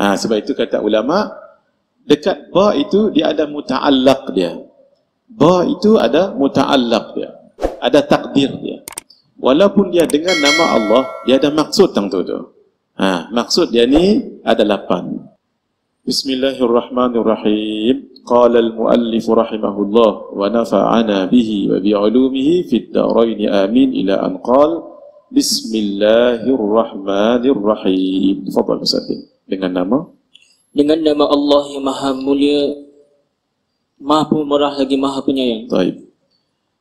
Sebab itu kata ulama, dekat ba itu dia ada muta'allaq dia. Ba itu ada muta'allaq dia. Ada takdir dia. Walaupun dia dengan nama Allah, dia ada maksud tentang tu. Maksud dia ni ada 8. Bismillahirrahmanirrahim. Qala al-muallif rahimahullah wa nafa'ana bihi wa bi'ulumihi fid darain amin ila an qala Bismillahirrahmanirrahim. Tafadhal Ustaz. Dengan nama Allah yang Maha Mulia, Maha Pemurah lagi Maha Penyayang. Baik.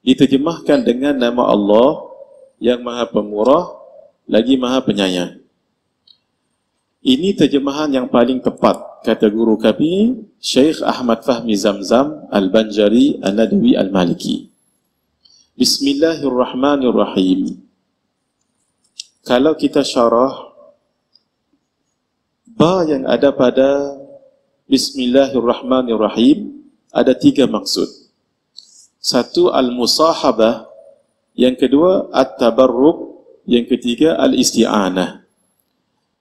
Diterjemahkan dengan nama Allah yang Maha Pemurah lagi Maha Penyayang. Ini terjemahan yang paling tepat, kata guru kami Syekh Ahmad Fahmi Zamzam Al-Banjari An-Nadawi Al-Maliki. Bismillahirrahmanirrahim. Kalau kita syarah ba yang ada pada Bismillahirrahmanirrahim, ada 3 maksud. Satu, al-musahabah. Yang kedua, at-tabarruk. Yang ketiga, al-isti'anah.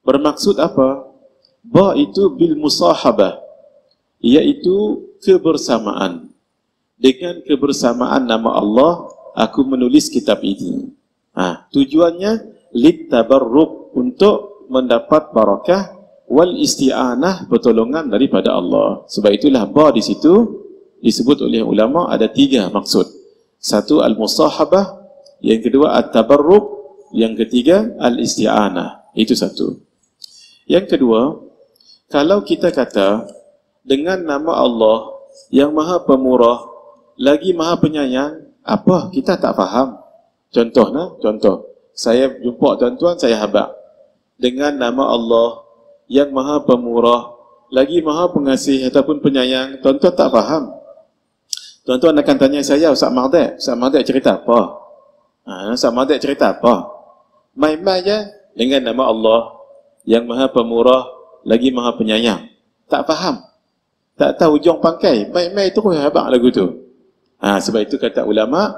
Bermaksud apa? Ba itu bil musahabah, iaitu kebersamaan. Dengan kebersamaan nama Allah, aku menulis kitab ini. Tujuannya lit tabarruk, untuk mendapat barakah, wal isti'anah, pertolongan daripada Allah. Sebab itulah ba di situ disebut oleh ulama ada 3 maksud. Satu, al-musahabah. Yang kedua, at-tabarruk. Yang ketiga, al-isti'anah. Itu satu. Yang kedua, kalau kita kata dengan nama Allah yang Maha Pemurah lagi Maha Penyayang, apa? Kita tak faham. Contoh. Saya jumpa tuan-tuan, saya habaq. Dengan nama Allah yang Maha Pemurah lagi Maha Pengasih ataupun Penyayang, tuan-tuan tak faham. Tuan-tuan akan tanya saya, Ustaz Mahdi cerita apa? Ustaz Mahdi cerita apa? Main-main je dengan nama Allah yang Maha Pemurah lagi Maha Penyayang. Tak faham. Tak tahu hujung pangkai. Main-main terus habaq lagu tu. Sebab itu kata ulama,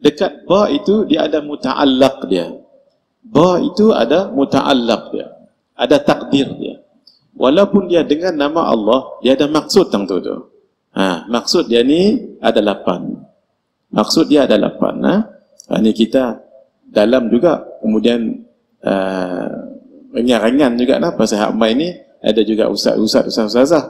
dekat ba itu dia ada muta'allaq dia. Ba itu ada muta'allaq dia. Ada takdir dia. Walaupun dia dengan nama Allah, dia ada maksud tentang tu. Maksud dia ni ada 8. Maksud dia ada 8. Ini kita dalam juga. Kemudian ringan-ringan juga pasal hak mai ni. Ada juga ustazah.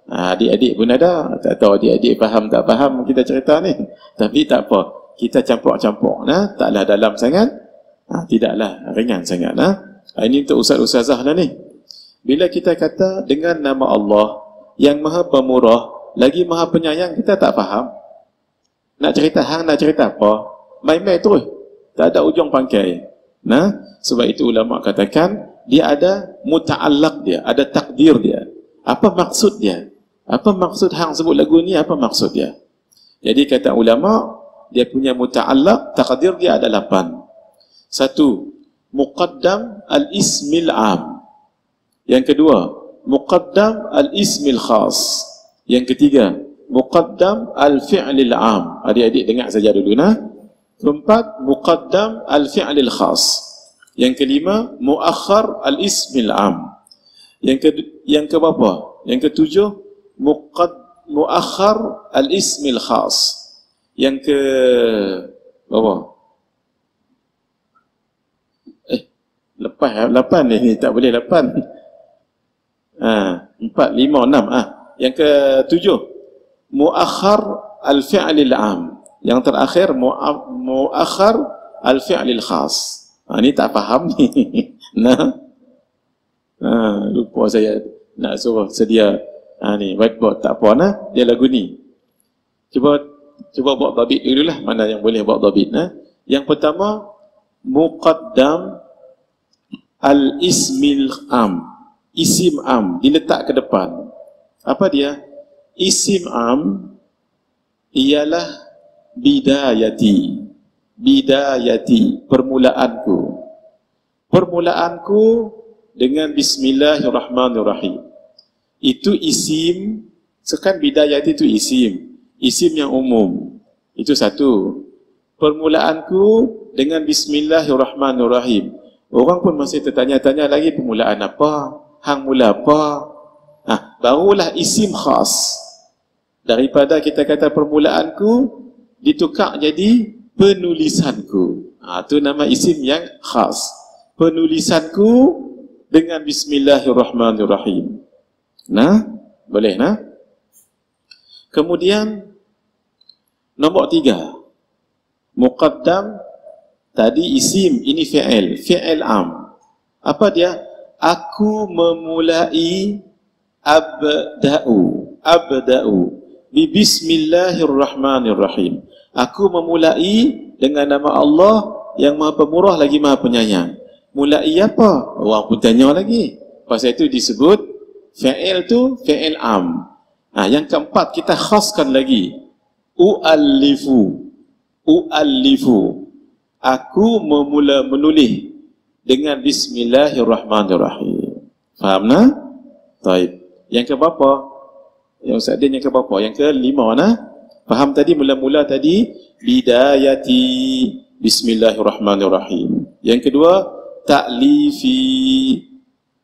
Adik-adik pun ada. Tak tahu adik-adik faham tak faham kita cerita ni. Tapi tak apa. Kita campur-campur. Taklah dalam sangat. Tidaklah ringan sangat. Ini untuk ustaz-ustazah lah ni. Bila kita kata dengan nama Allah yang Maha Pemurah lagi Maha Penyayang, kita tak faham. Nak cerita nak cerita apa? Main-main terus. Tak ada ujung pangkai. Sebab itu ulama katakan dia ada muta'allaq dia, ada takdir dia. Apa maksud dia? Apa maksud hang sebut lagu ni? Apa maksud dia? Jadi kata ulama, dia punya muta'allaq, takdir dia ada 8. Satu, muqaddam al-ismil am. Yang kedua, muqaddam al-ismil khas. Yang ketiga, muqaddam al-fi'lil am. Adik-adik dengar saja dulu. Keempat, muqaddam al-fi'lil khas. Yang kelima, muakhar al-ismil am. Yang keberapa? Yang ketujuh, muakhar al-ismil khas. Yang ke berapa? Lepas 8 ni, tak boleh 8. 4, 5, 6. Yang ke-7, muakhar al-fi'lil am. Yang terakhir, muakhar al-fi'lil khas. Ni tak faham ni. Lupa saya nak suruh sedia ni whiteboard. Tak apa dia lagu ni. Cuba buat dhabit dululah, mana yang boleh buat dhabit. Yang pertama, muqaddam al-ismil am. Isim am diletak ke depan. Apa dia? Isim am ialah bidayati. Bidayati, permulaanku. Permulaanku dengan bismillahirrahmanirrahim. Itu isim. Sekarang bidayati itu isim. Isim yang umum. Itu satu. Permulaanku dengan bismillahirrahmanirrahim. Orang pun masih tertanya-tanya lagi permulaan apa? hang mula apa? Barulah isim khas. Daripada kita kata permulaanku ditukar jadi penulisanku. Itu nama isim yang khas. Penulisanku dengan bismillahirrahmanirrahim. Boleh nah? Kemudian nombor 3. Muqaddam tadi isim, ini fi'il am. Apa dia? Aku memulai abda'u bi bismillahirrahmanirrahim. Aku memulai dengan nama Allah yang Maha Pemurah lagi Maha Penyayang. Mulai apa? Orang pun tanya lagi. Pasal itu disebut fi'il tu fi'il am. Yang keempat kita khaskan lagi. U'allifu. Aku menulis dengan bismillahirrahmanirrahim. Faham nah? Taib. Yang keberapa? Yang Ustaz Din yang keberapa? Yang kelima nah? Faham tadi mula-mula tadi bidayati bismillahirrahmanirrahim. Yang kedua ta'lifi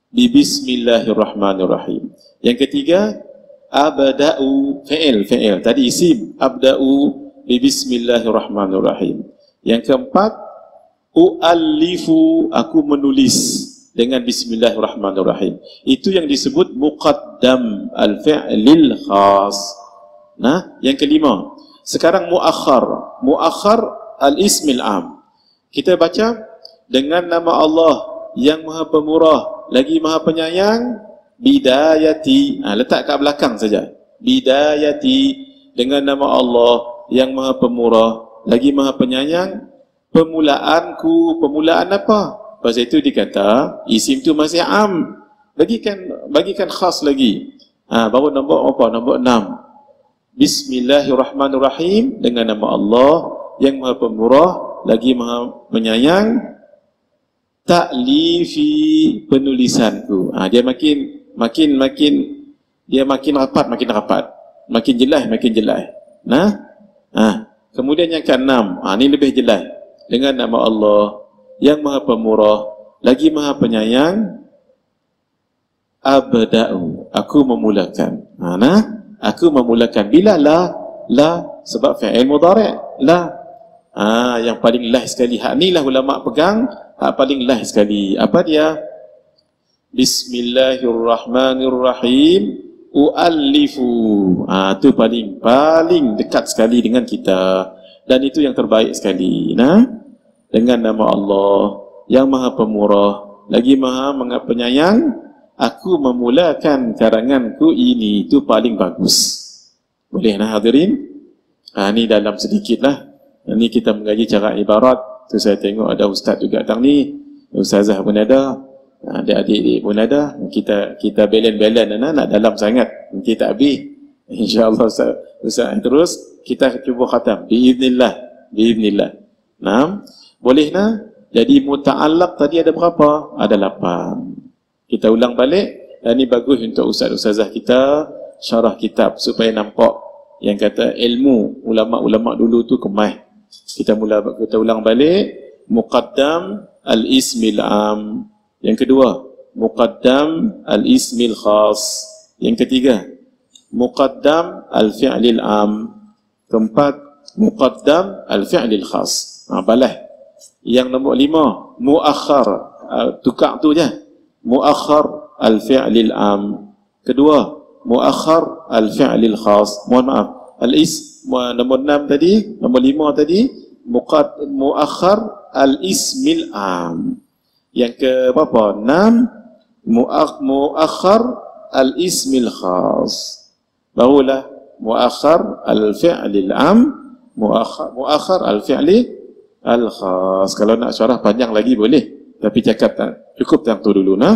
bi bismillahirrahmanirrahim. Yang ketiga abda'u fi'il. Tadi isim abda'u bi bismillahirrahmanirrahim. Yang keempat u'allifu, aku menulis dengan bismillahirrahmanirrahim. Itu yang disebut muqaddam al-fi'lil khas. Yang kelima, sekarang muakhar al-ismil am. Kita baca dengan nama Allah yang Maha Pemurah lagi Maha Penyayang, bidayati. Letak kat belakang saja. Bidayati, dengan nama Allah yang Maha Pemurah lagi Maha Penyayang, permulaanku. Permulaan apa? Pasal itu dikata isim tu masih am. Bagikan khas lagi. Baru nombor apa? Nombor 6. Bismillahirrahmanirrahim, dengan nama Allah yang Maha Pemurah lagi Maha Penyayang, ta'lifi, penulisanku. Dia makin rapat, makin jelas. Kemudian yang ke-6, ini lebih jelas. Dengan nama Allah yang Maha Pemurah lagi Maha Penyayang, abda'u, aku memulakan. Aku memulakan. Bila la sebab fi'il mudhari'. Yang paling last sekali. Hak ni lah ulama pegang, hak paling last sekali. Apa dia? Bismillahirrahmanirrahim u'allifu. Itu paling dekat sekali dengan kita, dan itu yang terbaik sekali. Dengan nama Allah yang Maha Pemurah lagi Maha Penyayang, aku memulakan karanganku ini. Itu paling bagus. Boleh hadirin? Ni dalam sedikit lah. Ni kita mengaji cara ibarat. Tu saya tengok ada ustaz juga datang ni, ustazah pun ada, adik-adik pun ada. Kita belen-belen nak dalam sangat, nanti tak habis. InsyaAllah ustaz terus kita cuba khatam biiznillah. Boleh nah? Jadi muta'allaq tadi ada berapa? Ada 8. Kita ulang balik. Ini bagus untuk ustaz-ustazah kita syarah kitab supaya nampak yang kata ilmu ulama-ulama dulu tu kemas. Kita ulang balik. Muqaddam al-ismil am. Yang kedua, muqaddam al-ismil khas. Yang ketiga, muqaddam al-fi'lil am. Keempat, muqaddam al-fi'lil khas. Balas. Yang nombor 5, muakhar. Tukar tu je. Muakhar al-fi'lil am. Kedua, muakhar al-fi'lil khas. Mohon maaf. Nombor 6 tadi, nombor 5 tadi, muakhar al-ismil am. Yang ke berapa? 6, muakhar al-ismil khas. Barulah muakhar al-fi'lil am, muakhar al-fi'li al-khas. Kalau nak syarah panjang lagi boleh, tapi cakap tak cukup yang tu dulu nah.